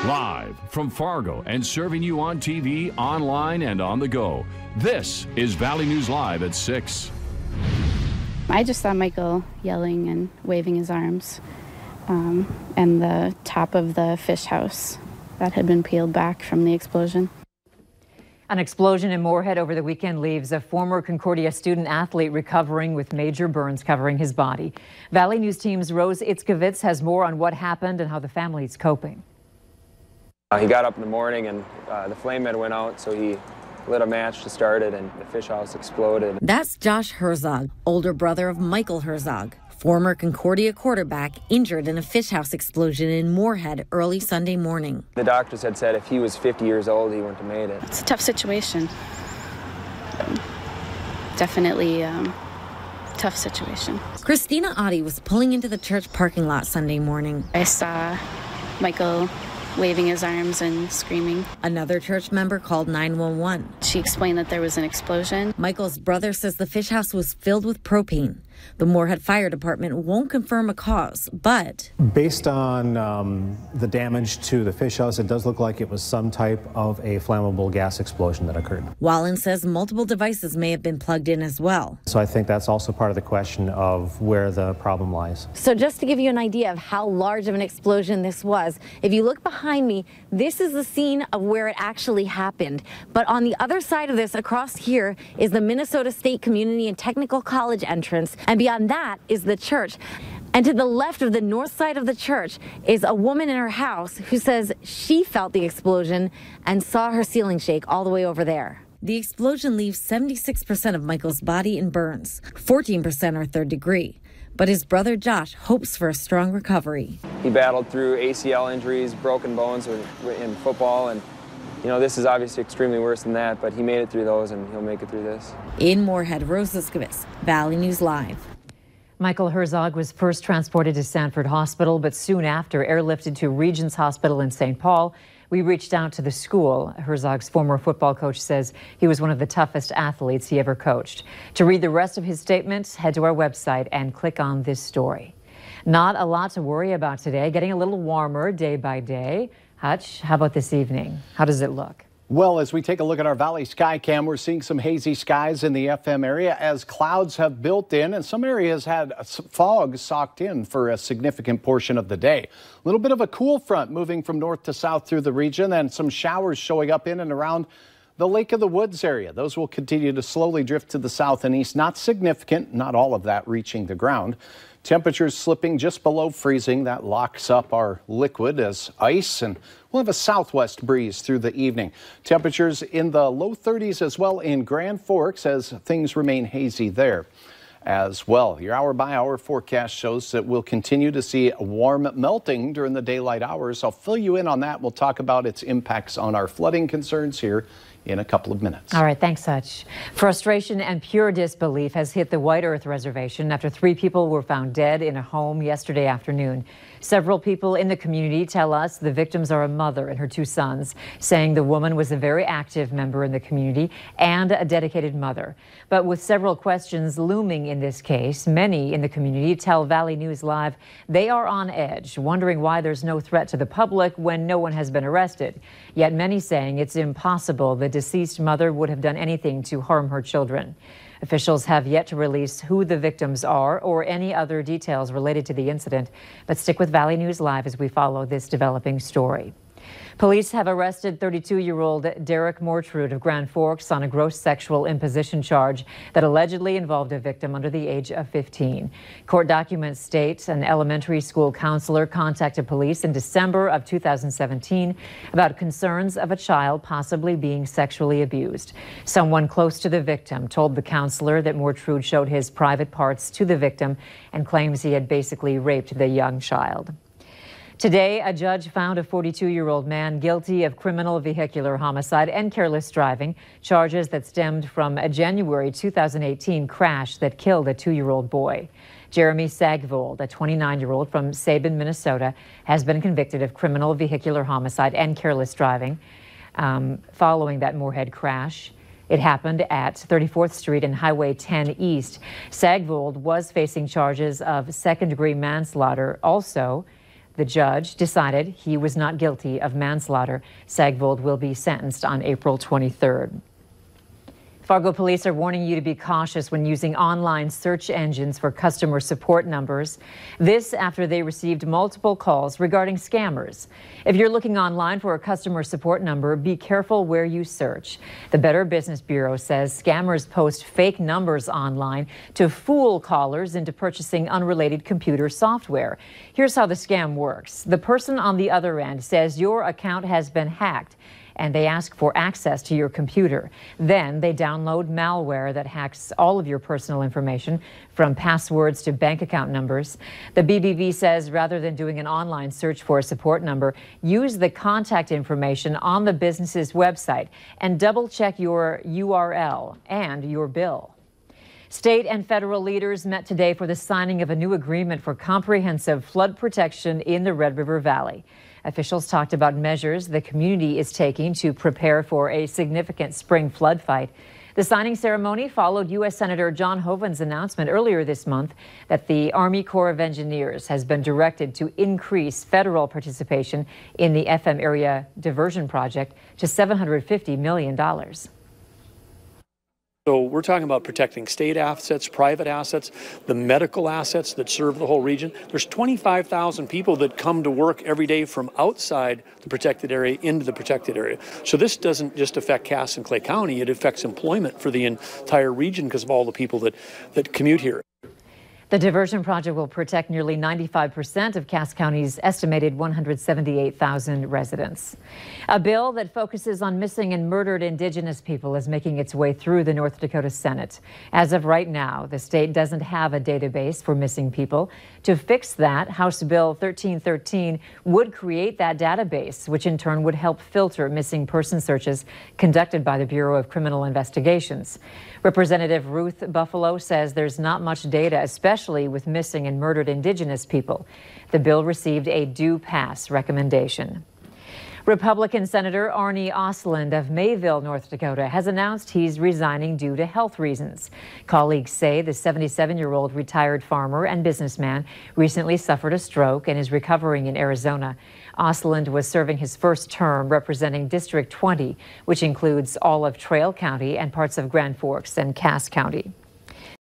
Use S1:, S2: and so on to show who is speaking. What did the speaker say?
S1: Live from Fargo and serving you on TV, online, and on the go. This is Valley News Live at 6.
S2: I just saw Michael yelling and waving his arms, and the top of the fish house that had been peeled back from the explosion.
S3: An explosion in Moorhead over the weekend leaves a former Concordia student athlete recovering with major burns covering his body. Valley News Team's Rose Itzkovitz has more on what happened and how the family is coping.
S4: He got up in the morning and the flame head went out, so he lit a match to start it and the fish house exploded.
S5: That's Josh Herzog, older brother of Michael Herzog, former Concordia quarterback injured in a fish house explosion in Moorhead early Sunday morning.
S4: The doctors had said if he was 50 years old, he wouldn't have made it.
S2: It's a tough situation. Definitely tough situation.
S5: Christina Oddie was pulling into the church parking lot Sunday morning.
S2: I saw Michael waving his arms and screaming.
S5: Another church member called 911.
S2: She explained that there was an explosion.
S5: Michael's brother says the fish house was filled with propane. The Moorhead Fire Department won't confirm a cause, but
S6: based on the damage to the fish house, it does look like it was some type of a flammable gas explosion that occurred.
S5: Wallen says multiple devices may have been plugged in as well.
S6: So I think that's also part of the question of where the problem lies.
S5: So just to give you an idea of how large of an explosion this was, if you look behind me, this is the scene of where it actually happened. But on the other side of this, across here, is the Minnesota State Community and Technical College entrance. And beyond that is the church. And to the left of the north side of the church is a woman in her house who says she felt the explosion and saw her ceiling shake all the way over there. The explosion leaves 76% of Michael's body in burns. 14% are third degree. But his brother Josh hopes for a strong recovery.
S4: He battled through ACL injuries, broken bones in football, and you know, this is obviously extremely worse than that, but he made it through those and he'll make it through this.
S5: In Moorhead, Rose Itzkovitz, Valley News Live.
S3: Michael Herzog was first transported to Sanford Hospital, but soon after airlifted to Regents Hospital in St. Paul. We reached out to the school. Herzog's former football coach says he was one of the toughest athletes he ever coached. To read the rest of his statement, head to our website and click on this story. Not a lot to worry about today, getting a little warmer day by day. Hutch, how about this evening? How does it look?
S7: Well, as we take a look at our Valley Sky Cam, we're seeing some hazy skies in the FM area as clouds have built in and some areas had fog socked in for a significant portion of the day. A little bit of a cool front moving from north to south through the region and some showers showing up in and around the Lake of the Woods area. Those will continue to slowly drift to the south and east. Not significant, not all of that reaching the ground. Temperatures slipping just below freezing. That locks up our liquid as ice, and we'll have a southwest breeze through the evening. Temperatures in the low 30s as well in Grand Forks as things remain hazy there as well. Your hour-by-hour forecast shows that we'll continue to see warm melting during the daylight hours. I'll fill you in on that. We'll talk about its impacts on our flooding concerns here in a couple of minutes.
S3: All right, thanks, Hutch. Frustration and pure disbelief has hit the White Earth Reservation after 3 people were found dead in a home yesterday afternoon. Several people in the community tell us the victims are a mother and her 2 sons, saying the woman was a very active member in the community and a dedicated mother. But with several questions looming in this case, many in the community tell Valley News Live they are on edge, wondering why there's no threat to the public when no one has been arrested. Yet many saying it's impossible the deceased mother would have done anything to harm her children. Officials have yet to release who the victims are or any other details related to the incident. But stick with Valley News Live as we follow this developing story. Police have arrested 32-year-old Derek Mortrude of Grand Forks on a gross sexual imposition charge that allegedly involved a victim under the age of 15. Court documents state an elementary school counselor contacted police in December of 2017 about concerns of a child possibly being sexually abused. Someone close to the victim told the counselor that Mortrude showed his private parts to the victim and claims he had basically raped the young child. Today, a judge found a 42-year-old man guilty of criminal vehicular homicide and careless driving, charges that stemmed from a January 2018 crash that killed a 2-year-old boy. Jeremy Sagvold, a 29-year-old from Sabin, Minnesota, has been convicted of criminal vehicular homicide and careless driving following that Moorhead crash. It happened at 34th Street and Highway 10 East. Sagvold was facing charges of second-degree manslaughter. Also, The judge decided he was not guilty of manslaughter. Sagvold will be sentenced on April 23rd. Fargo police are warning you to be cautious when using online search engines for customer support numbers. This after they received multiple calls regarding scammers. If you're looking online for a customer support number, be careful where you search. The Better Business Bureau says scammers post fake numbers online to fool callers into purchasing unrelated computer software. Here's how the scam works. The person on the other end says your account has been hacked, and they ask for access to your computer. Then they download malware that hacks all of your personal information, from passwords to bank account numbers. The BBB says rather than doing an online search for a support number, use the contact information on the business's website and double-check your URL and your bill. State and federal leaders met today for the signing of a new agreement for comprehensive flood protection in the Red River Valley. Officials talked about measures the community is taking to prepare for a significant spring flood fight. The signing ceremony followed U.S. Senator John Hoeven's announcement earlier this month that the Army Corps of Engineers has been directed to increase federal participation in the FM area diversion project to $750 million.
S8: So we're talking about protecting state assets, private assets, the medical assets that serve the whole region. There's 25,000 people that come to work every day from outside the protected area into the protected area. So this doesn't just affect Cass and Clay County, it affects employment for the entire region because of all the people that commute here.
S3: The diversion project will protect nearly 95% of Cass County's estimated 178,000 residents. A bill that focuses on missing and murdered Indigenous people is making its way through the North Dakota Senate. As of right now, the state doesn't have a database for missing people. To fix that, House Bill 1313 would create that database, which in turn would help filter missing person searches conducted by the Bureau of Criminal Investigations. Representative Ruth Buffalo says there's not much data, especially with missing and murdered Indigenous people. The bill received a due pass recommendation. Republican Senator Arnie Ostlund of Mayville, North Dakota, has announced he's resigning due to health reasons. Colleagues say the 77-year-old retired farmer and businessman recently suffered a stroke and is recovering in Arizona. Ostlund was serving his first term representing District 20, which includes all of Trail County and parts of Grand Forks and Cass County.